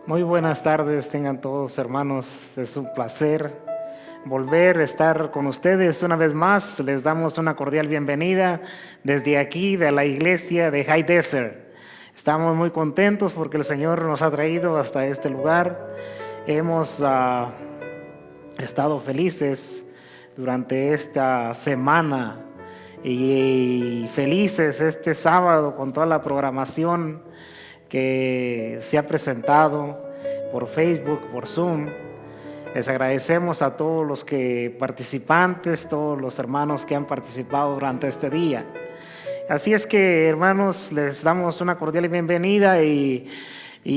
Muy buenas tardes, tengan todos hermanos, es un placer volver a estar con ustedes una vez más. Les damos una cordial bienvenida desde aquí de la iglesia de High Desert. Estamos muy contentos porque el Señor nos ha traído hasta este lugar. Hemos estado felices durante esta semana y felices este sábado con toda la programación que se ha presentado por Facebook, por Zoom. Les agradecemos a todos los participantes, todos los hermanos que han participado durante este día. Así es que, hermanos, les damos una cordial bienvenida y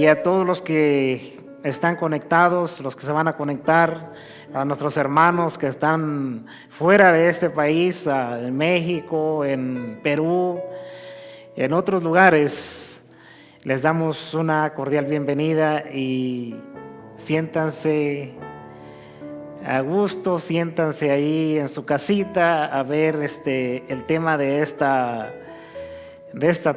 a todos los que están conectados, los que se van a conectar, a nuestros hermanos que están fuera de este país, en México, en Perú, en otros lugares. Les damos una cordial bienvenida y siéntanse a gusto, siéntanse ahí en su casita a ver el tema de esta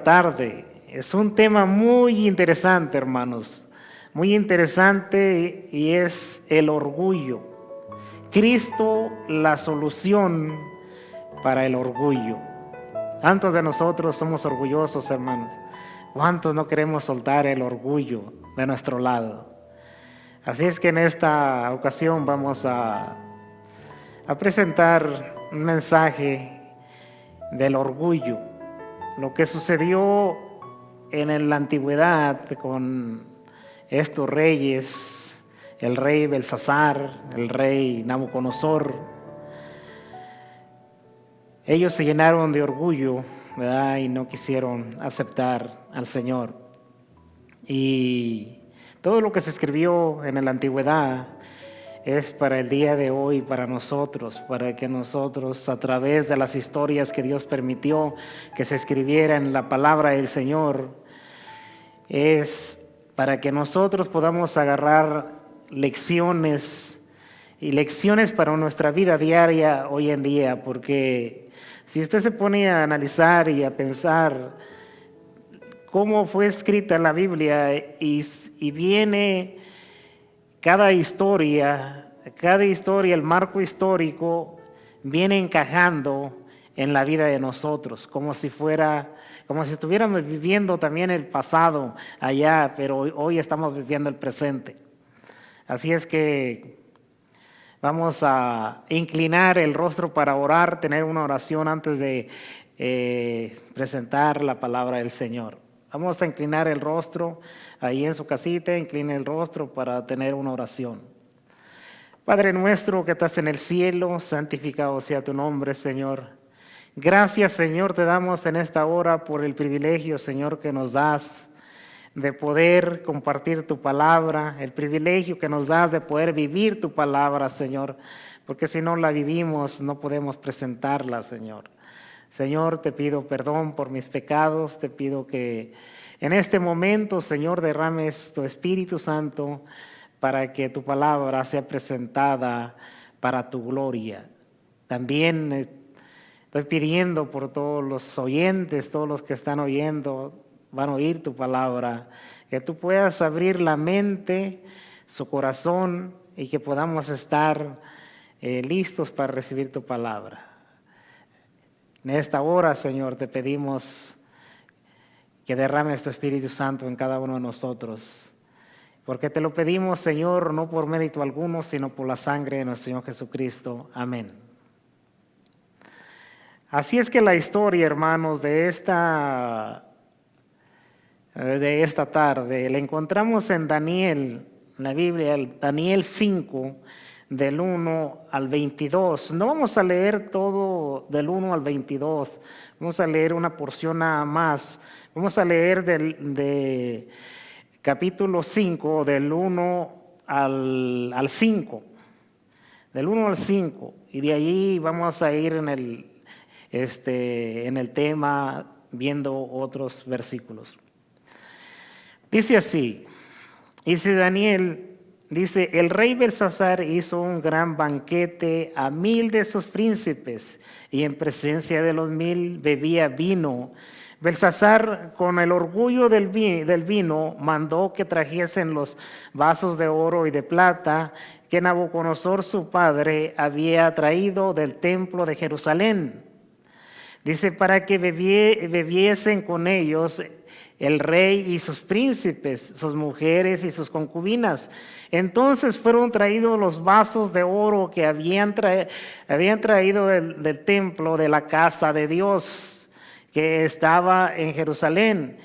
tarde. Es un tema muy interesante, hermanos, muy interesante, y es el orgullo. Cristo, la solución para el orgullo. ¿Cuántos de nosotros somos orgullosos, hermanos? ¿Cuántos no queremos soltar el orgullo de nuestro lado? Así es que en esta ocasión vamos a presentar un mensaje del orgullo. Lo que sucedió en la antigüedad con estos reyes, el rey Belsasar, el rey Nabucodonosor. Ellos se llenaron de orgullo, ¿verdad? Y no quisieron aceptar al Señor. Y todo lo que se escribió en la antigüedad es para el día de hoy, para nosotros, para que nosotros, a través de las historias que Dios permitió que se escribiera en la palabra del Señor, es para que nosotros podamos agarrar lecciones para nuestra vida diaria hoy en día. Porque si usted se pone a analizar y a pensar cómo fue escrita la Biblia y viene cada historia, el marco histórico viene encajando en la vida de nosotros, como si estuviéramos viviendo también el pasado allá, pero hoy estamos viviendo el presente. Así es que vamos a inclinar el rostro para orar, tener una oración antes de presentar la palabra del Señor. Vamos a inclinar el rostro ahí en su casita, incline el rostro para tener una oración. Padre nuestro que estás en el cielo, santificado sea tu nombre, Señor. Gracias, Señor, te damos en esta hora por el privilegio, Señor, que nos das de poder compartir tu palabra, el privilegio que nos das de poder vivir tu palabra, Señor, porque si no la vivimos no podemos presentarla, Señor. Señor, te pido perdón por mis pecados, te pido que en este momento, Señor, derrames tu Espíritu Santo para que tu palabra sea presentada para tu gloria. También estoy pidiendo por todos los oyentes, todos los que están oyendo, van a oír tu palabra, que tú puedas abrir la mente, su corazón, y que podamos estar listos para recibir tu palabra. En esta hora, Señor, te pedimos que derrames tu Espíritu Santo en cada uno de nosotros, porque te lo pedimos, Señor, no por mérito alguno, sino por la sangre de nuestro Señor Jesucristo. Amén. Así es que la historia, hermanos, de esta tarde la encontramos en Daniel, en la Biblia, Daniel 5, del 1 al 22. No vamos a leer todo del 1 al 22, vamos a leer una porción nada más. Vamos a leer de capítulo 5, del 1 al 5, del 1 al 5, y de allí vamos a ir en el tema viendo otros versículos. Dice así, dice, el rey Belsasar hizo un gran banquete a 1000 de sus príncipes, y en presencia de los 1000 bebía vino Belsasar, con el orgullo del vino, mandó que trajesen los vasos de oro y de plata que Nabucodonosor su padre había traído del templo de Jerusalén. Dice, para que bebiesen con ellos el rey y sus príncipes, sus mujeres y sus concubinas. Entonces fueron traídos los vasos de oro que habían traído del templo de la casa de Dios, que estaba en Jerusalén.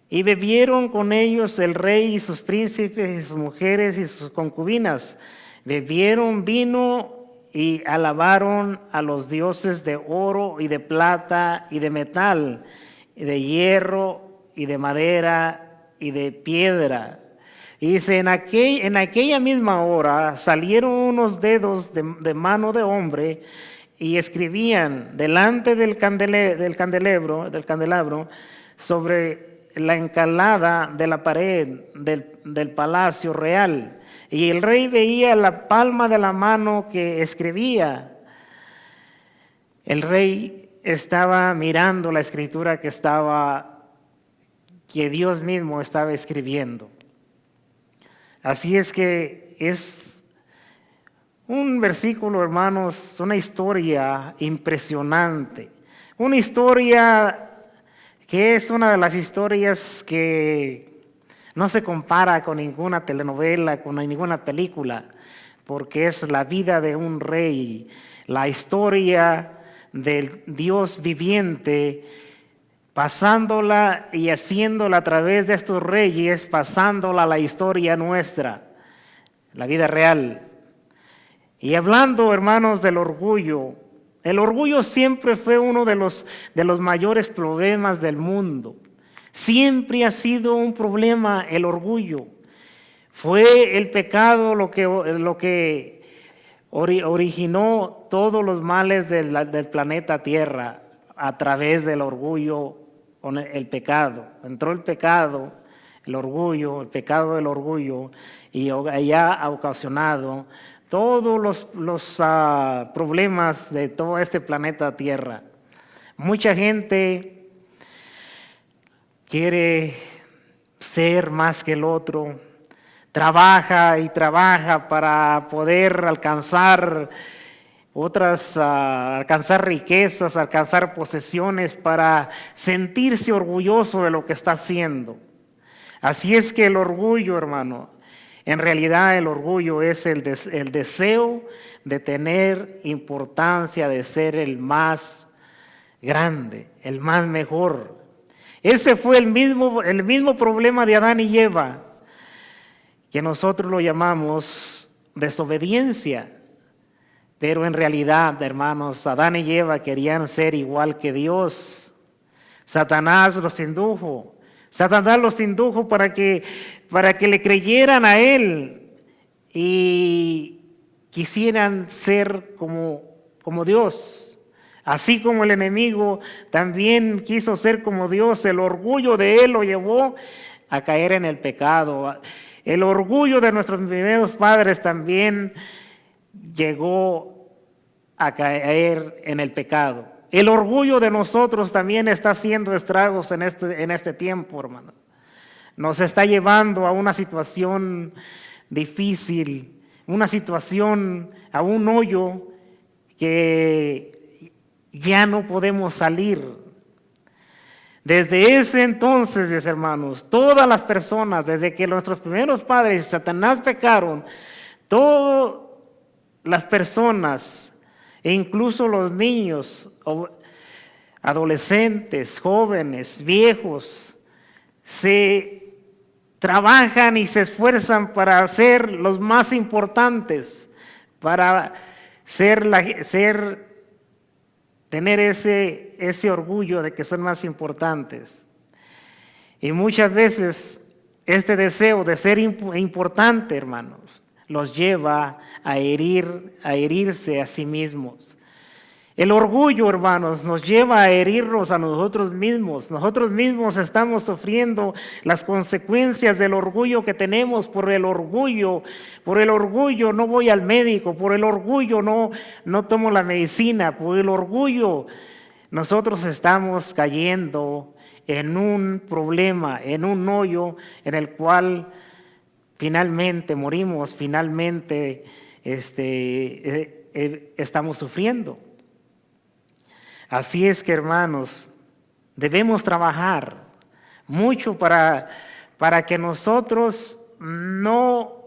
Y bebieron con ellos el rey y sus príncipes y sus mujeres y sus concubinas. Bebieron vino y alabaron a los dioses de oro y de plata y de metal, y de hierro y de madera y de piedra. Y dice, en aquella misma hora salieron unos dedos de mano de hombre y escribían delante del candelabro sobre la encalada de la pared del palacio real. Y el rey veía la palma de la mano que escribía. El rey estaba mirando la escritura que Dios mismo estaba escribiendo. Así es que es un versículo, hermanos, una historia impresionante. Una historia que es una de las historias que no se compara con ninguna telenovela, con ninguna película, porque es la vida de un rey, la historia del Dios viviente, pasándola y haciéndola a través de estos reyes, pasándola a la historia nuestra, la vida real. Y hablando, hermanos, del orgullo, el orgullo siempre fue uno de los mayores problemas del mundo. Siempre ha sido un problema el orgullo. Fue el pecado lo que originó todos los males del planeta Tierra a través del orgullo, con el pecado. Entró el pecado, el pecado del orgullo, y ya ha ocasionado todos los problemas de todo este planeta Tierra. Mucha gente quiere ser más que el otro, trabaja y trabaja para poder alcanzar alcanzar riquezas, alcanzar posesiones, para sentirse orgulloso de lo que está haciendo. Así es que el orgullo, hermano, en realidad el orgullo es el deseo de tener importancia, de ser el más grande, el más mejor. Ese fue el mismo problema de Adán y Eva, que nosotros lo llamamos desobediencia. Pero en realidad, hermanos, Adán y Eva querían ser igual que Dios. Satanás los indujo. Satanás los indujo para que le creyeran a él y quisieran ser como Dios. Así como el enemigo también quiso ser como Dios, el orgullo de él lo llevó a caer en el pecado. El orgullo de nuestros primeros padres también llegó a caer en el pecado. El orgullo de nosotros también está haciendo estragos en este tiempo, hermano. Nos está llevando a una situación difícil, una situación, a un hoyo que ya no podemos salir. Desde ese entonces, hermanos, todas las personas, desde que nuestros primeros padres, Satanás, pecaron, todas las personas, e incluso los niños, adolescentes, jóvenes, viejos, se trabajan y se esfuerzan para ser los más importantes, para tener ese orgullo de que son más importantes. Y muchas veces este deseo de ser importante, hermanos, los lleva a herirse a sí mismos. El orgullo, hermanos, nos lleva a herirnos a nosotros mismos. Nosotros mismos estamos sufriendo las consecuencias del orgullo que tenemos. Por el orgullo no voy al médico, por el orgullo no tomo la medicina, por el orgullo nosotros estamos cayendo en un problema, en un hoyo en el cual finalmente morimos, finalmente estamos sufriendo. Así es que, hermanos, debemos trabajar mucho para que nosotros no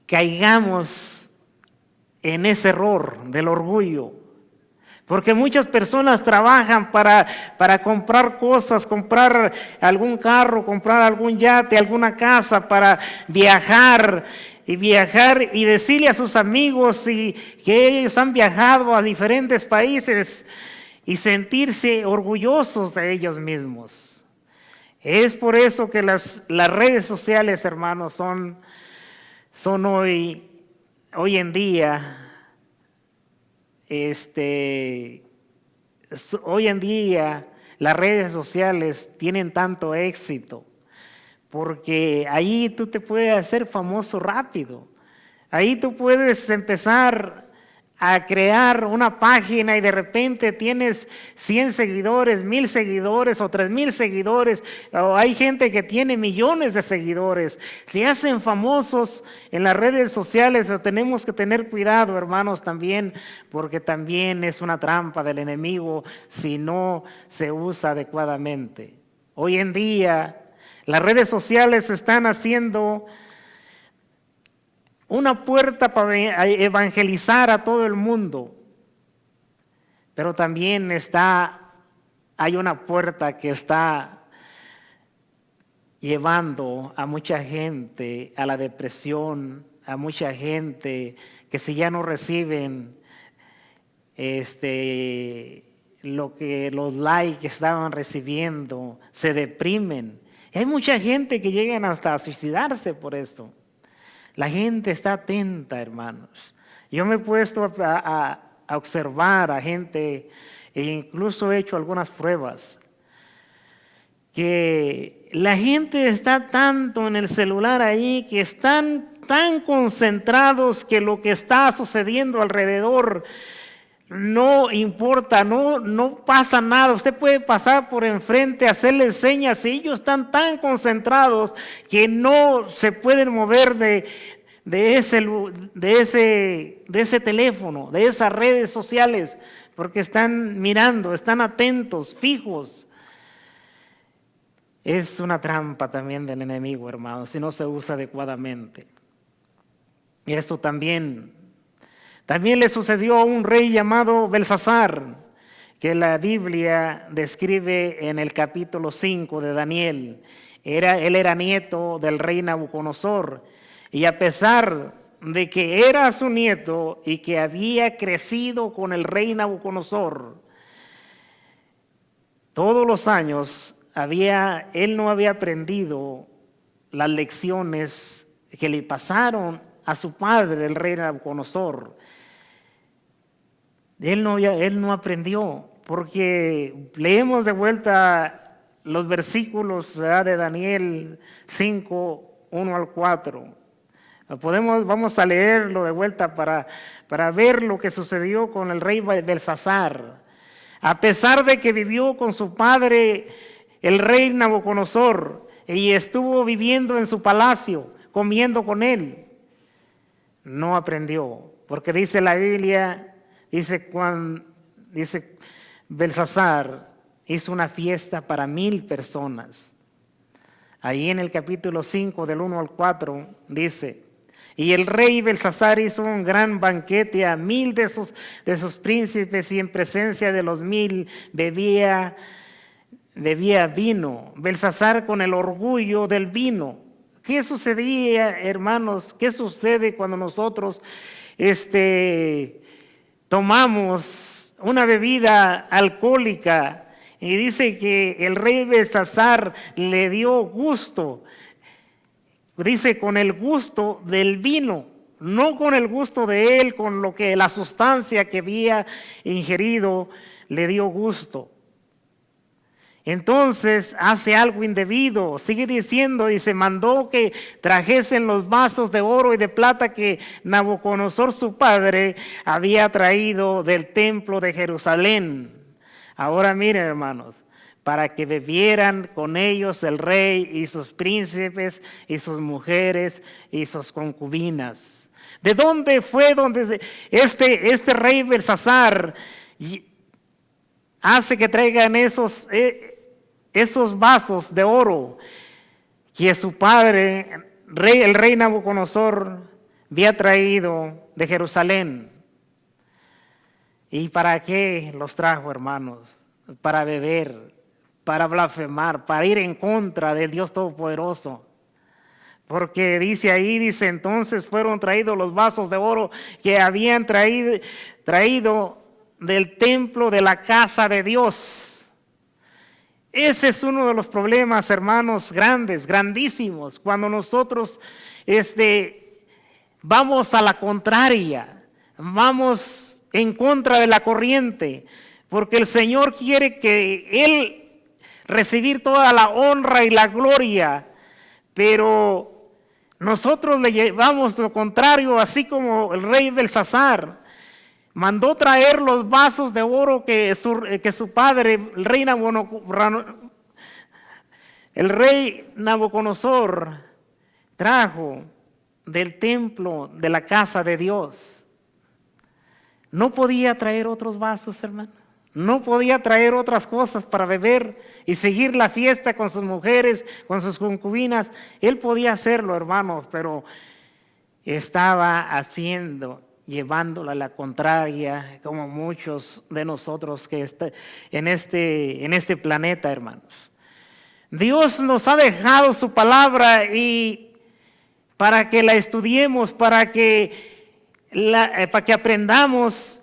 caigamos en ese error del orgullo. Porque muchas personas trabajan para comprar cosas, comprar algún carro, comprar algún yate, alguna casa, para viajar y decirle a sus amigos que ellos han viajado a diferentes países y sentirse orgullosos de ellos mismos. Es por eso que las redes sociales, hermanos, son hoy en día, hoy en día las redes sociales tienen tanto éxito, porque ahí tú te puedes hacer famoso rápido. Ahí tú puedes empezar a crear una página y de repente tienes 100 seguidores, 1000 seguidores o 3000 seguidores, o hay gente que tiene millones de seguidores. Se hacen famosos en las redes sociales, pero tenemos que tener cuidado, hermanos, también, porque también es una trampa del enemigo si no se usa adecuadamente. Hoy en día las redes sociales están haciendo una puerta para evangelizar a todo el mundo, pero también hay una puerta que está llevando a mucha gente a la depresión, a mucha gente que si ya no reciben los likes que estaban recibiendo, se deprimen. Y hay mucha gente que llegan hasta a suicidarse por esto. La gente está atenta, hermanos. Yo me he puesto a observar a gente e incluso he hecho algunas pruebas, que la gente está tanto en el celular ahí, que están tan concentrados que lo que está sucediendo alrededor no importa, no pasa nada. Usted puede pasar por enfrente, hacerles señas, y ellos están tan concentrados que no se pueden mover de ese teléfono, de esas redes sociales, porque están mirando, están atentos, fijos. Es una trampa también del enemigo, hermanos, si no se usa adecuadamente. Y esto también le sucedió a un rey llamado Belsasar, que la Biblia describe en el capítulo 5 de Daniel. Él era nieto del rey Nabucodonosor, y a pesar de que era su nieto y que había crecido con el rey Nabucodonosor, todos los años él no había aprendido las lecciones que le pasaron a su padre, el rey Nabucodonosor. Él no aprendió, porque leemos de vuelta los versículos, ¿verdad?, de Daniel 5, 1 al 4. Vamos a leerlo de vuelta para ver lo que sucedió con el rey Belsasar. A pesar de que vivió con su padre, el rey Nabucodonosor, y estuvo viviendo en su palacio, comiendo con él, no aprendió, porque dice la Biblia, dice Belsasar hizo una fiesta para 1000 personas. Ahí en el capítulo 5 del 1 al 4 dice: y el rey Belsasar hizo un gran banquete a 1000 de sus príncipes, y en presencia de los 1000 bebía vino. Belsasar con el orgullo del vino. ¿Qué sucedía, hermanos? ¿Qué sucede cuando nosotros tomamos una bebida alcohólica? Y dice que el rey Belsasar le dio gusto. Dice con el gusto del vino, no con el gusto de él, con la sustancia que había ingerido, le dio gusto. Entonces hace algo indebido, sigue diciendo, y se mandó que trajesen los vasos de oro y de plata que Nabucodonosor su padre había traído del templo de Jerusalén. Ahora miren, hermanos, para que bebieran con ellos el rey y sus príncipes y sus mujeres y sus concubinas. ¿De dónde fue donde este rey Belsasar hace que traigan esos vasos de oro que su padre, el rey Nabucodonosor, había traído de Jerusalén? ¿Y para qué los trajo, hermanos? Para beber, para blasfemar, para ir en contra del Dios Todopoderoso. Porque dice entonces fueron traídos los vasos de oro que habían traído del templo de la casa de Dios. Ese es uno de los problemas, hermanos, grandísimos, cuando nosotros vamos a la contraria, vamos en contra de la corriente, porque el Señor quiere que Él recibir toda la honra y la gloria, pero nosotros le llevamos lo contrario, así como el rey Belsasar mandó traer los vasos de oro que su padre, el rey Nabucodonosor, trajo del templo de la casa de Dios. No podía traer otros vasos, hermano. No podía traer otras cosas para beber y seguir la fiesta con sus mujeres, con sus concubinas. Él podía hacerlo, hermanos, pero estaba llevándola a la contraria, como muchos de nosotros que en este planeta, hermanos. Dios nos ha dejado su palabra y para que la estudiemos, para que aprendamos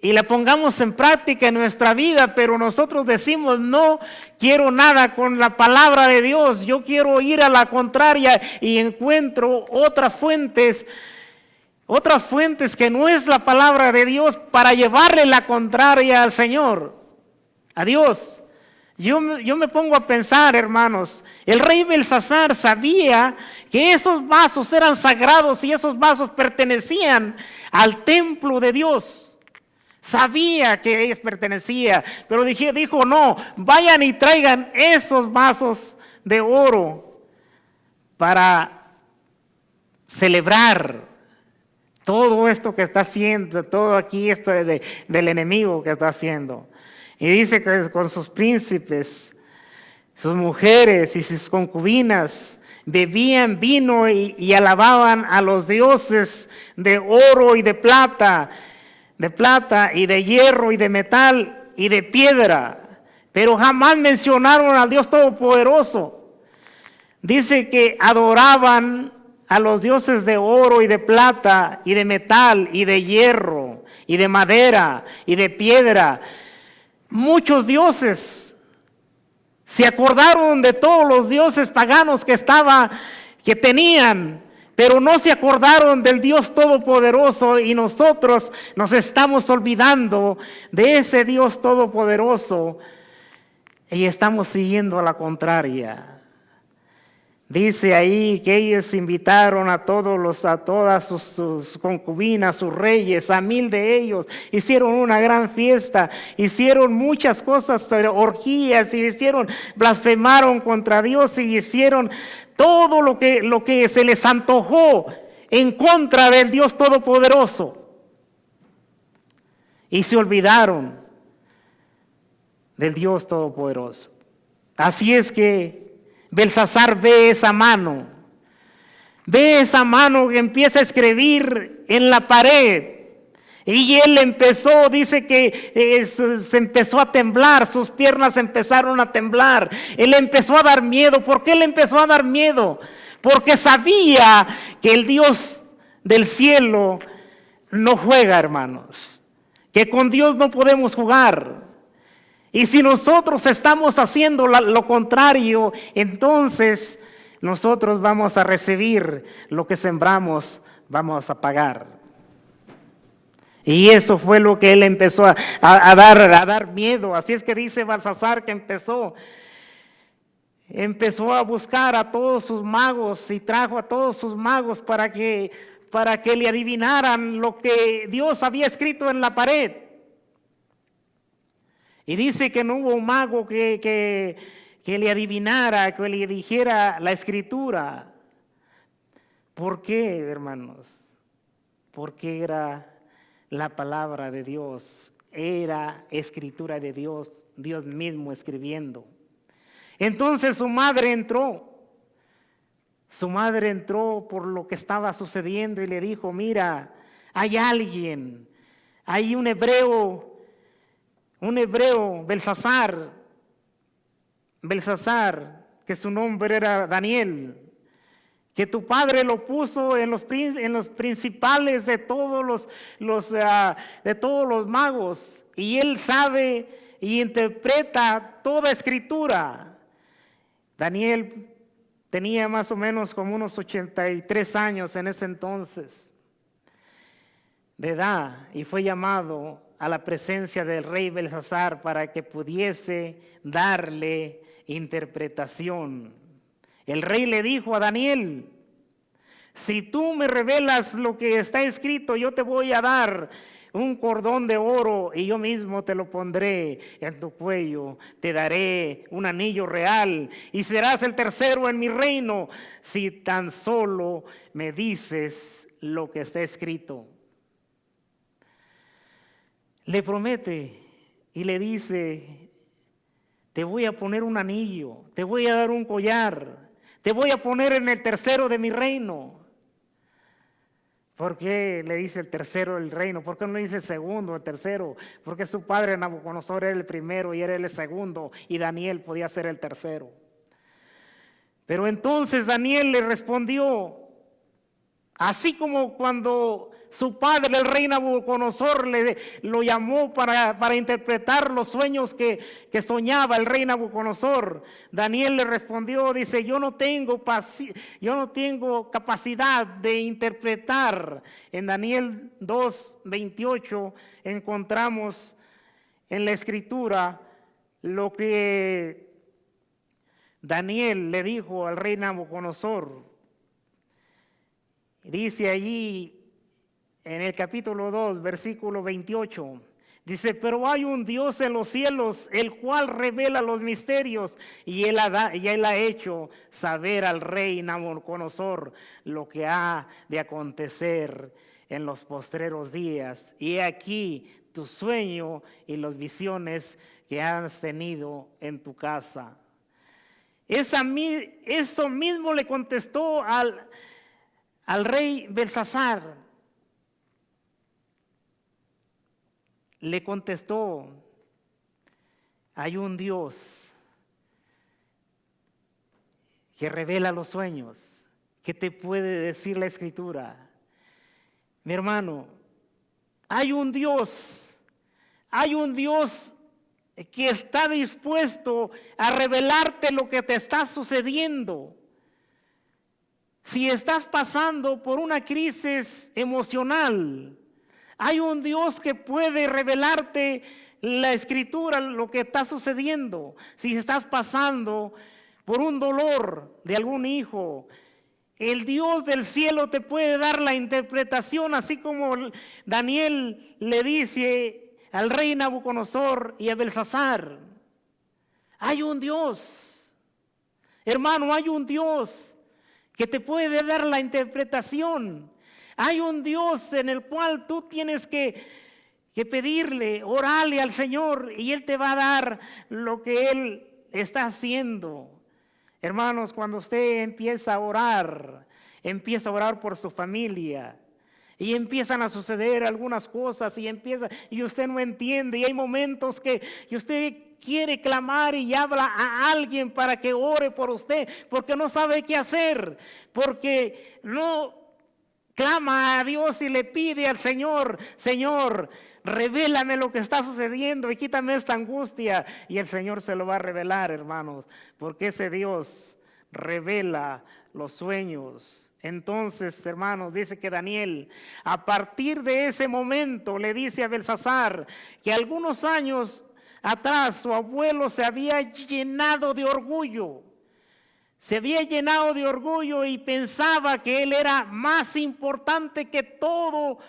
y la pongamos en práctica en nuestra vida, pero nosotros decimos, no quiero nada con la palabra de Dios, yo quiero ir a la contraria y encuentro otras fuentes que no es la palabra de Dios para llevarle la contraria al Señor, a Dios. Yo me pongo a pensar, hermanos, el rey Belsasar sabía que esos vasos eran sagrados y esos vasos pertenecían al templo de Dios. Sabía que ellos pertenecían, pero dijo, no, vayan y traigan esos vasos de oro para celebrar todo esto que está haciendo, todo aquí esto del enemigo que está haciendo. Y dice que con sus príncipes, sus mujeres y sus concubinas bebían vino y alababan a los dioses de oro y de plata y de hierro y de metal y de piedra, pero jamás mencionaron al Dios Todopoderoso. Dice que adoraban a los dioses de oro y de plata y de metal y de hierro y de madera y de piedra. Muchos dioses. Se acordaron de todos los dioses paganos que tenían, pero no se acordaron del Dios Todopoderoso, y nosotros nos estamos olvidando de ese Dios Todopoderoso y estamos siguiendo a la contraria. Dice ahí que ellos invitaron a todas sus concubinas, sus reyes, a 1000 de ellos. Hicieron una gran fiesta, hicieron muchas cosas, orgías, y blasfemaron contra Dios y hicieron todo lo que se les antojó en contra del Dios Todopoderoso. Y se olvidaron del Dios Todopoderoso. Así es que Belsasar ve esa mano que empieza a escribir en la pared. Y él dice que se empezó a temblar, sus piernas empezaron a temblar. Él empezó a dar miedo. ¿Por qué le empezó a dar miedo? Porque sabía que el Dios del cielo no juega, hermanos. Que con Dios no podemos jugar. Y si nosotros estamos haciendo lo contrario, entonces nosotros vamos a recibir lo que sembramos, vamos a pagar. Y eso fue lo que él empezó a dar miedo. Así es que dice Belsasar que empezó a buscar a todos sus magos y trajo a todos sus magos para que le adivinaran lo que Dios había escrito en la pared. Y dice que no hubo un mago que le adivinara, que le dijera la escritura. ¿Por qué, hermanos? Porque era la palabra de Dios, era escritura de Dios, Dios mismo escribiendo. Entonces su madre entró por lo que estaba sucediendo y le dijo, mira, hay alguien, hay un hebreo, Belsasar, que su nombre era Daniel, que tu padre lo puso en los principales de todos los magos, y él sabe y interpreta toda escritura. Daniel tenía más o menos como unos 83 años en ese entonces de edad, y fue llamado a la presencia del rey Belsasar para que pudiese darle interpretación. El rey le dijo a Daniel, si tú me revelas lo que está escrito, yo te voy a dar un cordón de oro y yo mismo te lo pondré en tu cuello. Te daré un anillo real y serás el tercero en mi reino si tan solo me dices lo que está escrito. Le promete y le dice, te voy a poner un anillo, te voy a dar un collar, te voy a poner en el tercero de mi reino. ¿Por qué le dice el tercero del reino? ¿Por qué no le dice el segundo, el tercero? Porque su padre Nabucodonosor era el primero y era el segundo y Daniel podía ser el tercero. Pero entonces Daniel le respondió, así como cuando su padre, el rey Nabucodonosor, lo llamó para interpretar los sueños que soñaba el rey Nabucodonosor. Daniel le respondió, dice, yo no tengo capacidad de interpretar. En Daniel 2:28 encontramos en la escritura lo que Daniel le dijo al rey Nabucodonosor. Dice allí en el capítulo 2, versículo 28, dice, pero hay un Dios en los cielos, el cual revela los misterios, y él ha hecho saber al rey Nabucodonosor lo que ha de acontecer en los postreros días. Y he aquí tu sueño y las visiones que has tenido en tu casa. Eso mismo le contestó al rey Belsasar. Le contestó, hay un Dios que revela los sueños, que te puede decir la escritura. Mi hermano, hay un Dios que está dispuesto a revelarte lo que te está sucediendo. Si estás pasando por una crisis emocional, hay un Dios que puede revelarte la escritura, lo que está sucediendo. Si estás pasando por un dolor de algún hijo, el Dios del cielo te puede dar la interpretación, así como Daniel le dice al rey Nabucodonosor y a Belsasar. Hay un Dios, hermano, hay un Dios que te puede dar la interpretación. Hay un Dios en el cual tú tienes que pedirle, orarle al Señor y Él te va a dar lo que Él está haciendo. Hermanos, cuando usted empieza a orar por su familia y empiezan a suceder algunas cosas y usted no entiende y hay momentos que usted quiere clamar y habla a alguien para que ore por usted porque no sabe qué hacer, porque no clama a Dios y le pide al Señor, Señor, revélame lo que está sucediendo y quítame esta angustia. Y el Señor se lo va a revelar, hermanos, porque ese Dios revela los sueños. Entonces, hermanos, dice que Daniel, a partir de ese momento, le dice a Belsasar que algunos años atrás su abuelo se había llenado de orgullo. Se había llenado de orgullo y pensaba que él era más importante que todos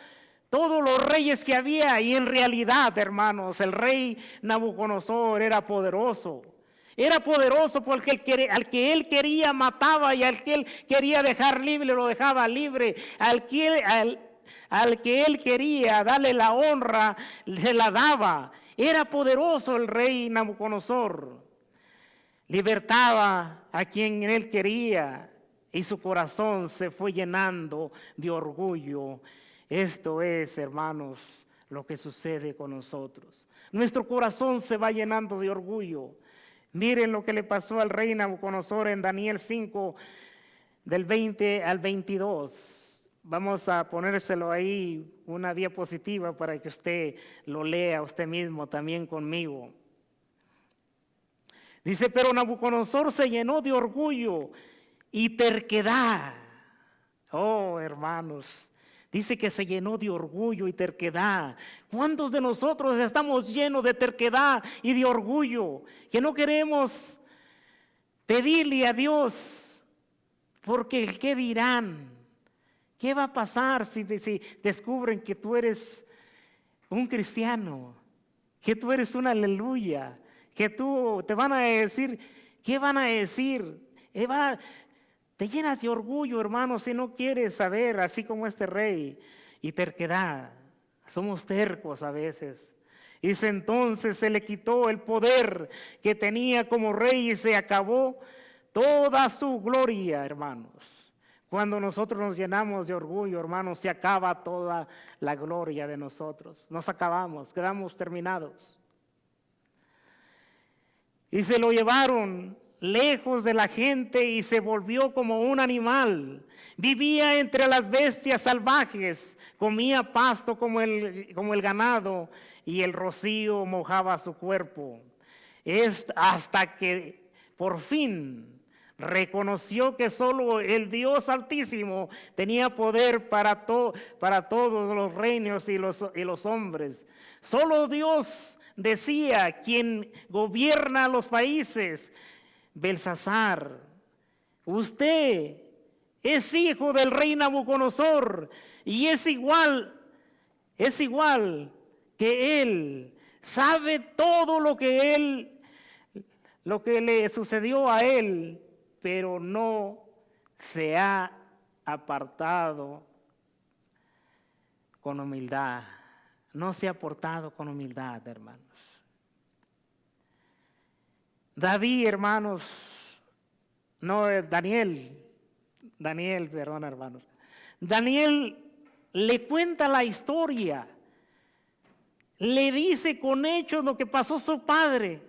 todos los reyes que había, y en realidad, hermanos, el rey Nabucodonosor era poderoso. Era poderoso porque al que él quería mataba, y al que él quería dejar libre lo dejaba libre. Al que él quería darle la honra, se la daba. Era poderoso el rey Nabucodonosor. Libertaba a quien él quería, y su corazón se fue llenando de orgullo. Esto es, hermanos, lo que sucede con nosotros. Nuestro corazón se va llenando de orgullo. Miren lo que le pasó al rey Nabucodonosor en Daniel 5, del 20 al 22. Vamos a ponérselo ahí, una diapositiva, para que usted lo lea usted mismo también conmigo. Dice, pero Nabucodonosor se llenó de orgullo y terquedad. Oh, hermanos, dice que se llenó de orgullo y terquedad. ¿Cuántos de nosotros estamos llenos de terquedad y de orgullo? Que no queremos pedirle a Dios, porque el qué dirán. ¿Qué va a pasar si descubren que tú eres un cristiano? Que tú eres una aleluya. Que tú te van a decir, ¿qué van a decir? Te llenas de orgullo, hermano, si no quieres saber, así como este rey, y terquedad. Somos tercos a veces. Dice, entonces se le quitó el poder que tenía como rey y se acabó toda su gloria, hermanos. Cuando nosotros nos llenamos de orgullo, hermanos, se acaba toda la gloria de nosotros. Nos acabamos, quedamos terminados. Y se lo llevaron lejos de la gente y se volvió como un animal. Vivía entre las bestias salvajes, comía pasto como el ganado, y el rocío mojaba su cuerpo. Hasta que por fin reconoció que solo el Dios Altísimo tenía poder para todos los reinos y los hombres. Solo Dios decía, quien gobierna los países. Belsasar, usted es hijo del rey Nabucodonosor y es igual que él. Sabe todo lo que le sucedió a él, pero no se ha apartado con humildad. No se ha portado con humildad, hermanos. David, hermanos, Daniel, perdón, hermanos. Daniel le cuenta la historia, le dice con hechos lo que pasó su padre.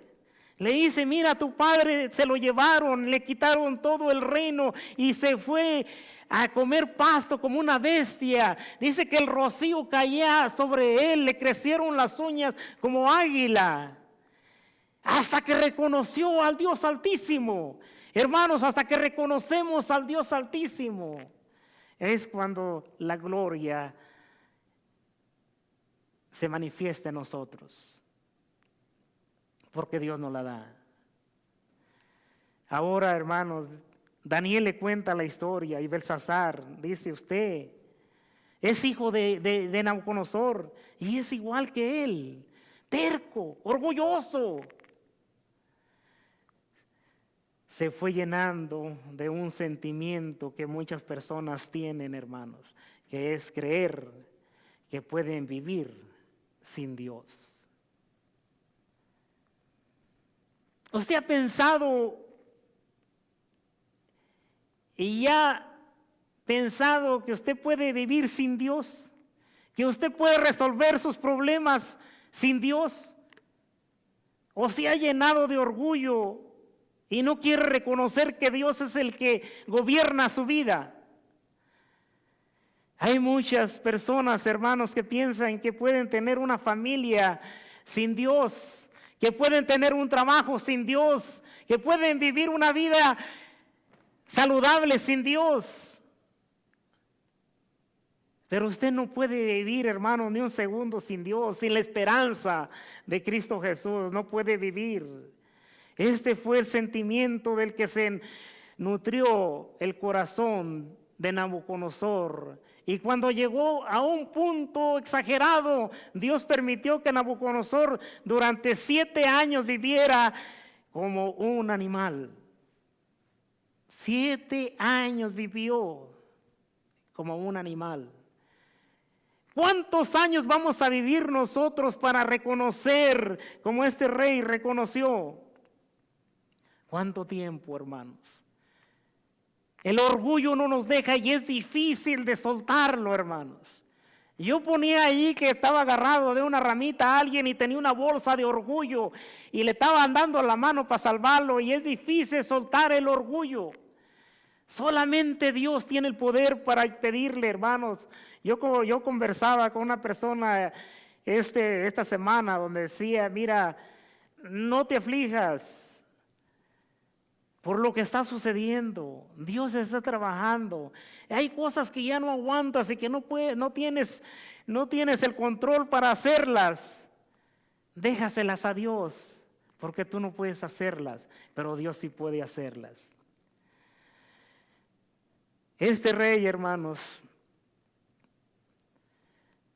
Le dice, mira, a tu padre se lo llevaron, le quitaron todo el reino y se fue a comer pasto como una bestia. Dice que el rocío caía sobre él, le crecieron las uñas como águila. Hasta que reconoció al Dios Altísimo. Hermanos, hasta que reconocemos al Dios Altísimo, es cuando la gloria se manifiesta en nosotros. Porque Dios nos la da. Ahora, hermanos, Daniel le cuenta la historia y Belsasar dice, usted es hijo de Nabucodonosor y es igual que él, terco, orgulloso. Se fue llenando de un sentimiento que muchas personas tienen, hermanos, que es creer que pueden vivir sin Dios. ¿Usted ha pensado y ha pensado que usted puede vivir sin Dios? ¿Que usted puede resolver sus problemas sin Dios? ¿O se ha llenado de orgullo y no quiere reconocer que Dios es el que gobierna su vida? Hay muchas personas, hermanos, que piensan que pueden tener una familia sin Dios, que pueden tener un trabajo sin Dios, que pueden vivir una vida saludable sin Dios. Pero usted no puede vivir, hermano, ni un segundo sin Dios, sin la esperanza de Cristo Jesús. No puede vivir. Este fue el sentimiento del que se nutrió el corazón de Nabucodonosor Y cuando llegó a un punto exagerado, Dios permitió que Nabucodonosor durante 7 años viviera como un animal. 7 años vivió como un animal. ¿Cuántos años vamos a vivir nosotros para reconocer como este rey reconoció? ¿Cuánto tiempo, hermanos? El orgullo no nos deja y es difícil de soltarlo, hermanos. Yo ponía ahí que estaba agarrado de una ramita a alguien y tenía una bolsa de orgullo y le estaban dando la mano para salvarlo, y es difícil soltar el orgullo. Solamente Dios tiene el poder para pedirle, hermanos. Yo conversaba con una persona esta semana donde decía, mira, no te aflijas por lo que está sucediendo. Dios está trabajando. Hay cosas que ya no aguantas y que no tienes el control para hacerlas. Déjaselas a Dios, porque tú no puedes hacerlas, pero Dios sí puede hacerlas. Este rey, hermanos,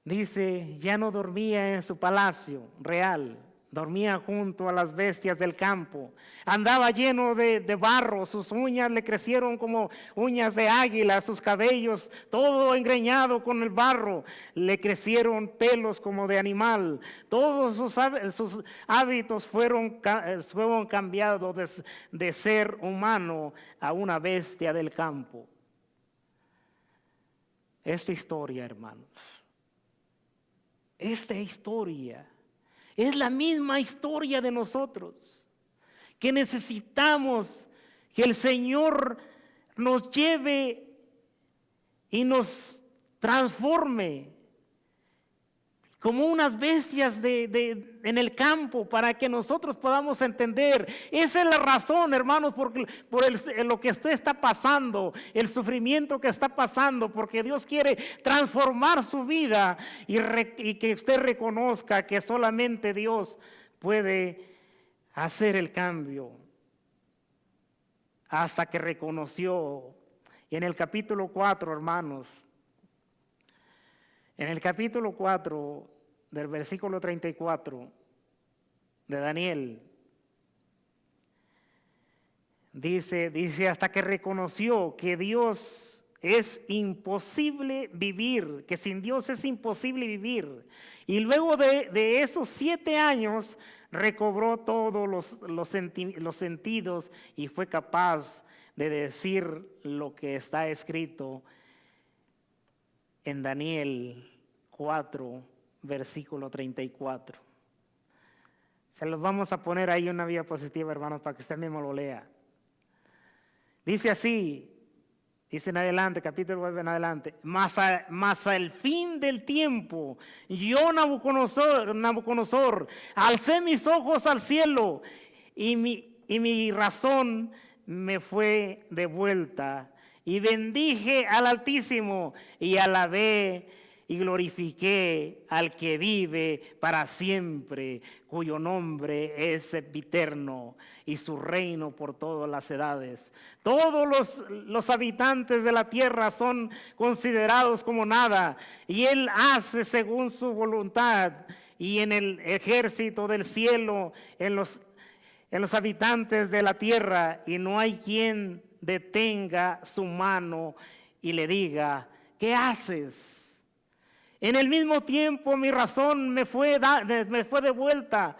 dice, ya no dormía en su palacio real, dormía junto a las bestias del campo, andaba lleno de barro, sus uñas le crecieron como uñas de águila, sus cabellos todo engreñado con el barro, le crecieron pelos como de animal, todos sus hábitos fueron cambiados de ser humano a una bestia del campo. Esta historia, hermanos, esta historia es la misma historia de nosotros, que necesitamos que el Señor nos lleve y nos transforme como unas bestias en el campo, para que nosotros podamos entender. Esa es la razón, hermanos, por lo que usted está pasando, el sufrimiento que está pasando, porque Dios quiere transformar su vida y que usted reconozca que solamente Dios puede hacer el cambio. Hasta que reconoció. Y en el capítulo 4, hermanos, en el capítulo 4 del versículo 34 de Daniel, dice hasta que reconoció que Dios es imposible vivir, que sin Dios es imposible vivir. Y luego de esos 7 años recobró todos los sentidos y fue capaz de decir lo que está escrito en Daniel 4, versículo 34. Se los vamos a poner ahí en una diapositiva, hermanos, para que usted mismo lo lea. Dice así, dice en adelante, capítulo 9 en adelante, mas al fin del tiempo, yo Nabucodonosor, alcé mis ojos al cielo y mi razón me fue devuelta. Y bendije al Altísimo y alabé y glorifiqué al que vive para siempre, cuyo nombre es sempiterno y su reino por todas las edades. Todos los habitantes de la tierra son considerados como nada, y Él hace según su voluntad, y en el ejército del cielo, en los habitantes de la tierra, y no hay quien detenga su mano y le diga, ¿qué haces? En el mismo tiempo mi razón me fue devuelta,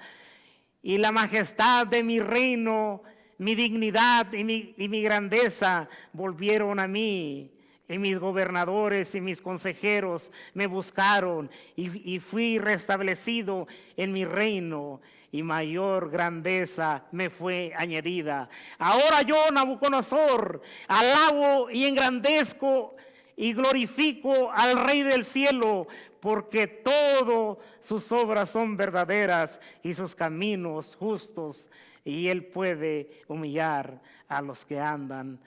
y la majestad de mi reino, mi dignidad y mi grandeza volvieron a mí. Y mis gobernadores y mis consejeros me buscaron, y fui restablecido en mi reino, y mayor grandeza me fue añadida. Ahora yo, Nabucodonosor, alabo y engrandezco y glorifico al Rey del cielo, porque todas sus obras son verdaderas y sus caminos justos, y Él puede humillar a los que andan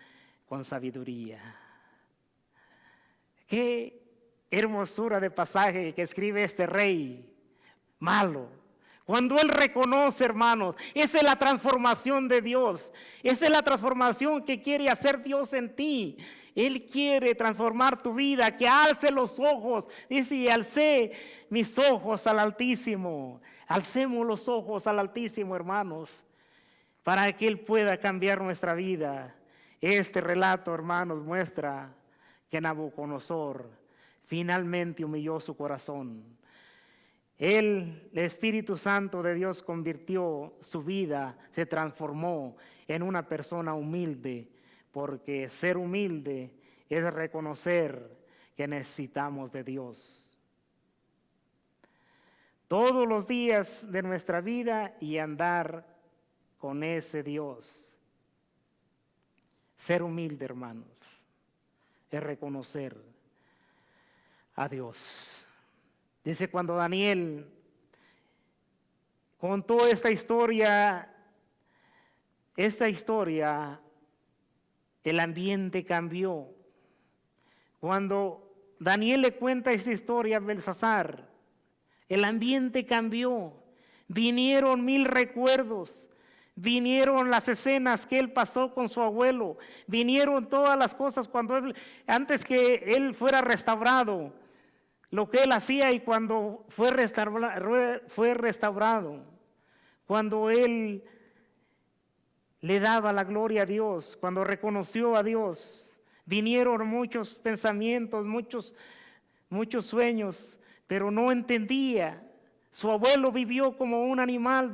con sabiduría. Qué hermosura de pasaje que escribe este rey malo. Cuando Él reconoce, hermanos, esa es la transformación de Dios. Esa es la transformación que quiere hacer Dios en ti. Él quiere transformar tu vida, que alce los ojos. Dice, y alcé mis ojos al Altísimo. Alcemos los ojos al Altísimo, hermanos, para que Él pueda cambiar nuestra vida. Este relato, hermanos, muestra que Nabucodonosor finalmente humilló su corazón. El Espíritu Santo de Dios convirtió su vida, se transformó en una persona humilde, porque ser humilde es reconocer que necesitamos de Dios todos los días de nuestra vida y andar con ese Dios. Ser humilde, hermanos, es reconocer a Dios. Dice, cuando Daniel contó esta historia, el ambiente cambió. Cuando Daniel le cuenta esta historia a Belsasar, el ambiente cambió. Vinieron 1000 recuerdos, vinieron las escenas que él pasó con su abuelo, vinieron todas las cosas antes que él fuera restaurado. Lo que él hacía y cuando fue restaurado, cuando él le daba la gloria a Dios, cuando reconoció a Dios, vinieron muchos pensamientos, muchos sueños, pero no entendía. Su abuelo vivió como un animal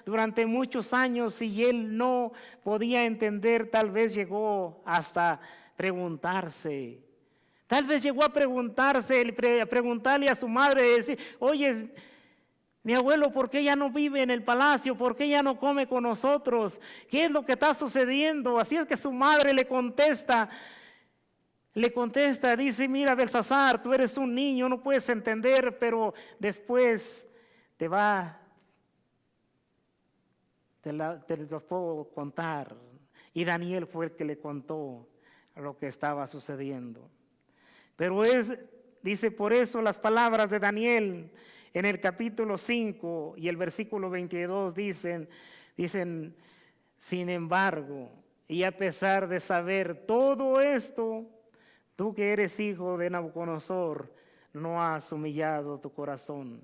durante muchos años y él no podía entender, tal vez llegó hasta preguntarse. Tal vez llegó a preguntarle a su madre, decir, oye, mi abuelo, ¿por qué ya no vive en el palacio? ¿Por qué ya no come con nosotros? ¿Qué es lo que está sucediendo? Así es que su madre le contesta, dice, mira, Belsasar, tú eres un niño, no puedes entender, pero después te los puedo contar. Y Daniel fue el que le contó lo que estaba sucediendo. Pero dice, por eso las palabras de Daniel en el capítulo 5 y el versículo 22 dicen, sin embargo, y a pesar de saber todo esto, tú que eres hijo de Nabucodonosor, no has humillado tu corazón.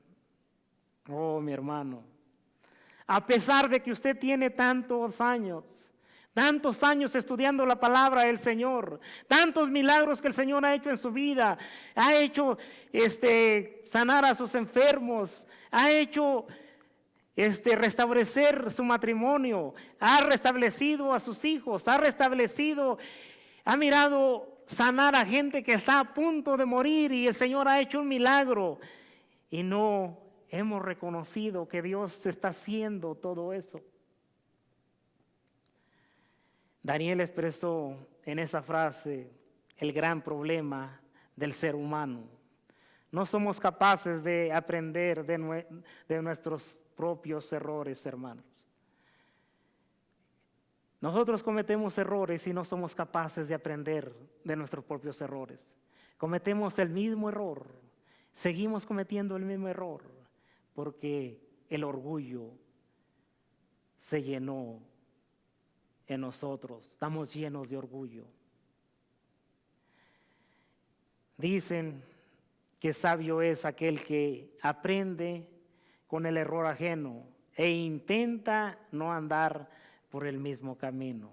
Oh, mi hermano, a pesar de que usted tiene tantos años estudiando la palabra del Señor, tantos milagros que el Señor ha hecho en su vida, ha hecho sanar a sus enfermos, ha hecho restablecer su matrimonio, ha restablecido a sus hijos, ha mirado sanar a gente que está a punto de morir y el Señor ha hecho un milagro y no hemos reconocido que Dios está haciendo todo eso. Daniel expresó en esa frase el gran problema del ser humano. No somos capaces de aprender de nuestros propios errores, hermanos. Nosotros cometemos errores y no somos capaces de aprender de nuestros propios errores. Cometemos el mismo error, seguimos cometiendo el mismo error, porque el orgullo se llenó en nosotros, estamos llenos de orgullo. Dicen que sabio es aquel que aprende con el error ajeno e intenta no andar por el mismo camino.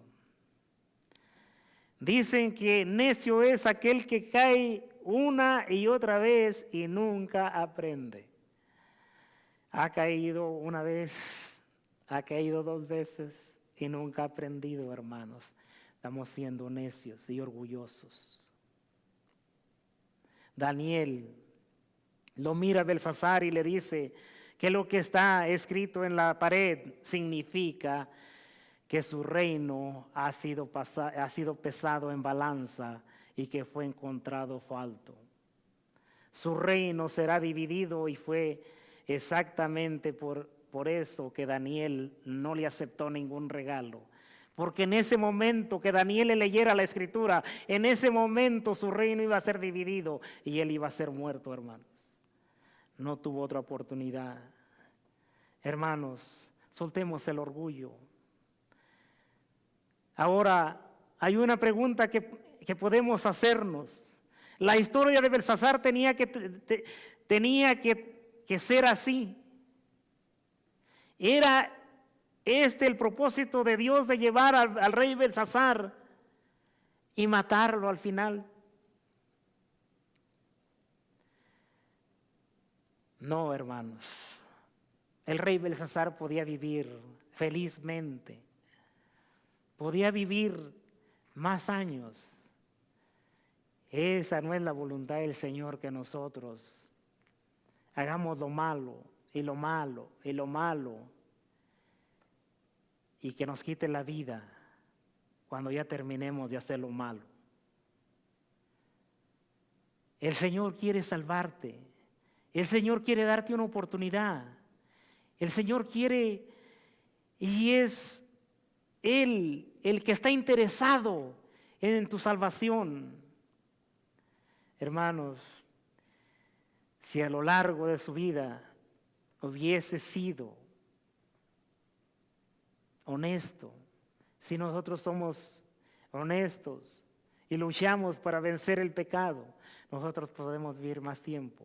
Dicen que necio es aquel que cae una y otra vez y nunca aprende. Ha caído una vez, ha caído 2 veces y nunca ha aprendido, hermanos. Estamos siendo necios y orgullosos. Daniel lo mira a Belsasar y le dice que lo que está escrito en la pared significa que su reino ha sido pesado en balanza y que fue encontrado falto. Su reino será dividido y fue exactamente por eso que Daniel no le aceptó ningún regalo. Porque en ese momento que Daniel le leyera la escritura, en ese momento su reino iba a ser dividido y él iba a ser muerto, hermanos. No tuvo otra oportunidad. Hermanos, soltemos el orgullo. Ahora, hay una pregunta que podemos hacernos. La historia de Belsasar tenía que ser así. Era el propósito de Dios de llevar al rey Belsasar y matarlo al final. No, hermanos. El rey Belsasar podía vivir felizmente. Podía vivir más años. Esa no es la voluntad del Señor, que nosotros hagamos lo malo y lo malo y lo malo y que nos quite la vida cuando ya terminemos de hacer lo malo. El Señor quiere salvarte. El Señor quiere darte una oportunidad. El Señor quiere, y es Él el que está interesado en tu salvación. Hermanos, si a lo largo de su vida hubiese sido honesto, si nosotros somos honestos y luchamos para vencer el pecado, nosotros podemos vivir más tiempo.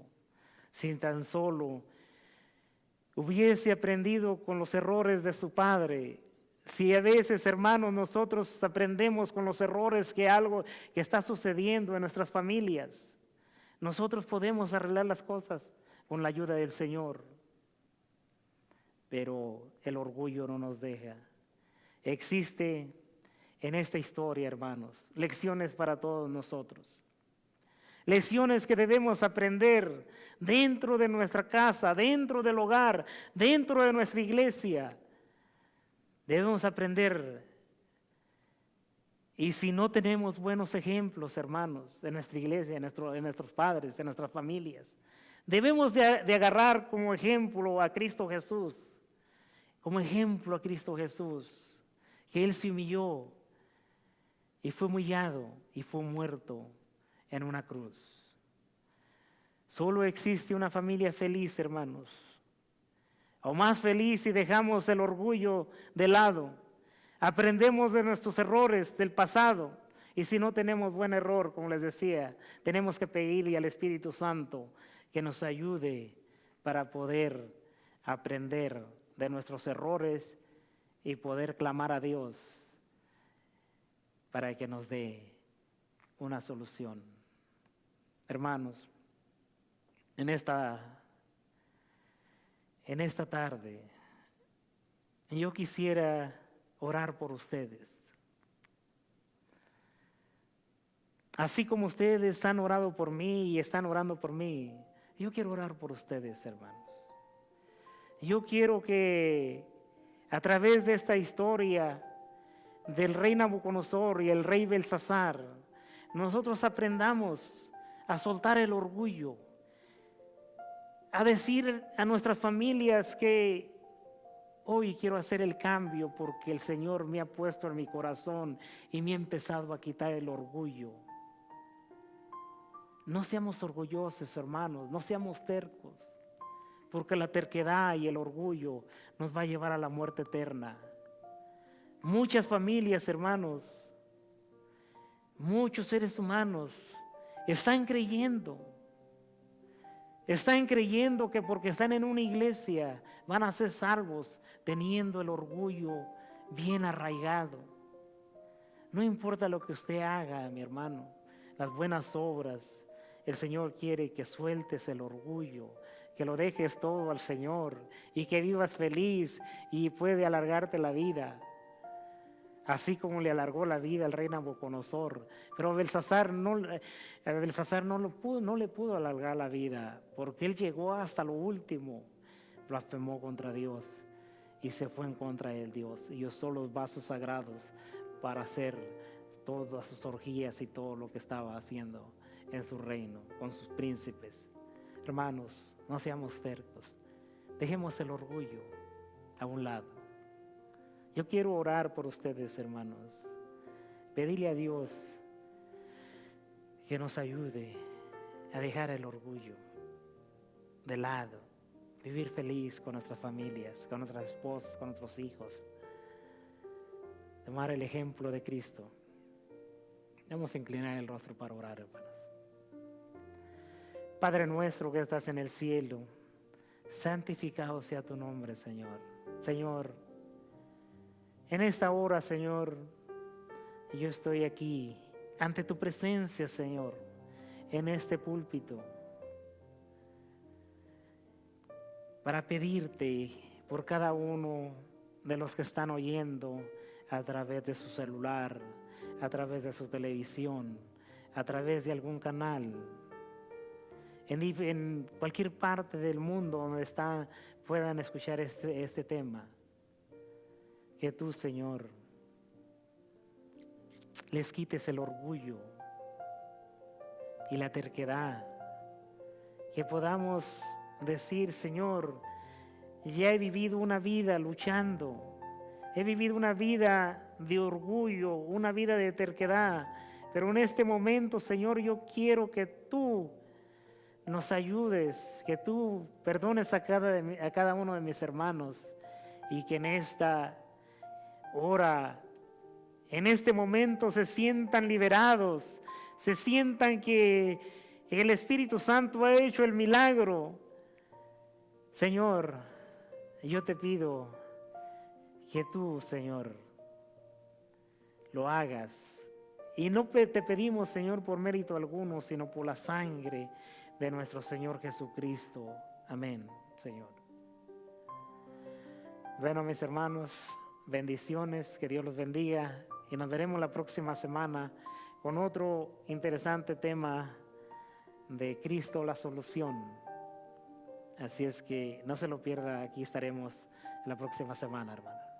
Si tan solo hubiese aprendido con los errores de su padre, si a veces, hermanos, nosotros aprendemos con los errores que algo que está sucediendo en nuestras familias, nosotros podemos arreglar las cosas con la ayuda del Señor. Pero el orgullo no nos deja. Existe en esta historia, hermanos, lecciones para todos nosotros. Lecciones que debemos aprender dentro de nuestra casa, dentro del hogar, dentro de nuestra iglesia. Debemos aprender. Y si no tenemos buenos ejemplos, hermanos, de nuestra iglesia, de nuestros padres, de nuestras familias, debemos de agarrar como ejemplo a Cristo Jesús. Como ejemplo a Cristo Jesús, que Él se humilló y fue humillado y fue muerto en una cruz. Solo existe una familia feliz, hermanos, o más feliz si dejamos el orgullo de lado, aprendemos de nuestros errores del pasado, y si no tenemos buen error, como les decía, tenemos que pedirle al Espíritu Santo que nos ayude para poder aprender de nuestros errores y poder clamar a Dios para que nos dé una solución. Hermanos, en esta tarde yo quisiera orar por ustedes. Así como ustedes han orado por mí y están orando por mí, yo quiero orar por ustedes, hermanos. Yo quiero que a través de esta historia del rey Nabucodonosor y el rey Belsasar, nosotros aprendamos a soltar el orgullo, a decir a nuestras familias que hoy quiero hacer el cambio porque el Señor me ha puesto en mi corazón y me ha empezado a quitar el orgullo. No seamos orgullosos, hermanos, no seamos tercos, porque la terquedad y el orgullo nos va a llevar a la muerte eterna. Muchas familias, hermanos, muchos seres humanos están creyendo que porque están en una iglesia van a ser salvos, teniendo el orgullo bien arraigado. No importa lo que usted haga, mi hermano, las buenas obras, el Señor quiere que sueltes el orgullo, que lo dejes todo al Señor y que vivas feliz y puede alargarte la vida. Así como le alargó la vida al rey Nabucodonosor. Pero a Belsasar no le pudo alargar la vida, porque él llegó hasta lo último, blasfemó contra Dios y se fue en contra del Dios y usó los vasos sagrados para hacer todas sus orgías y todo lo que estaba haciendo en su reino con sus príncipes. Hermanos, no seamos tercos, dejemos el orgullo a un lado. Yo quiero orar por ustedes, hermanos, pedirle a Dios que nos ayude a dejar el orgullo de lado, vivir feliz con nuestras familias, con nuestras esposas, con nuestros hijos. Tomar el ejemplo de Cristo. Vamos a inclinar el rostro para orar, hermanos. Padre nuestro que estás en el cielo, santificado sea tu nombre, Señor. Señor, en esta hora, Señor, yo estoy aquí ante tu presencia, Señor, en este púlpito, para pedirte por cada uno de los que están oyendo a través de su celular, a través de su televisión, a través de algún canal, en cualquier parte del mundo donde puedan escuchar este tema. Que tú, Señor, les quites el orgullo y la terquedad. Que podamos decir, Señor, ya he vivido una vida luchando. He vivido una vida de orgullo, una vida de terquedad. Pero en este momento, Señor, yo quiero que tú nos ayudes, que tú perdones a cada uno de mis hermanos y que en esta hora, en este momento se sientan liberados, se sientan que el Espíritu Santo ha hecho el milagro. Señor, yo te pido que tú, Señor, lo hagas. Y no te pedimos, Señor, por mérito alguno, sino por la sangre de nuestro Señor Jesucristo. Amén, Señor. Bueno, mis hermanos, bendiciones, que Dios los bendiga. Y nos veremos la próxima semana con otro interesante tema de Cristo la solución. Así es que no se lo pierda, aquí estaremos la próxima semana, hermano.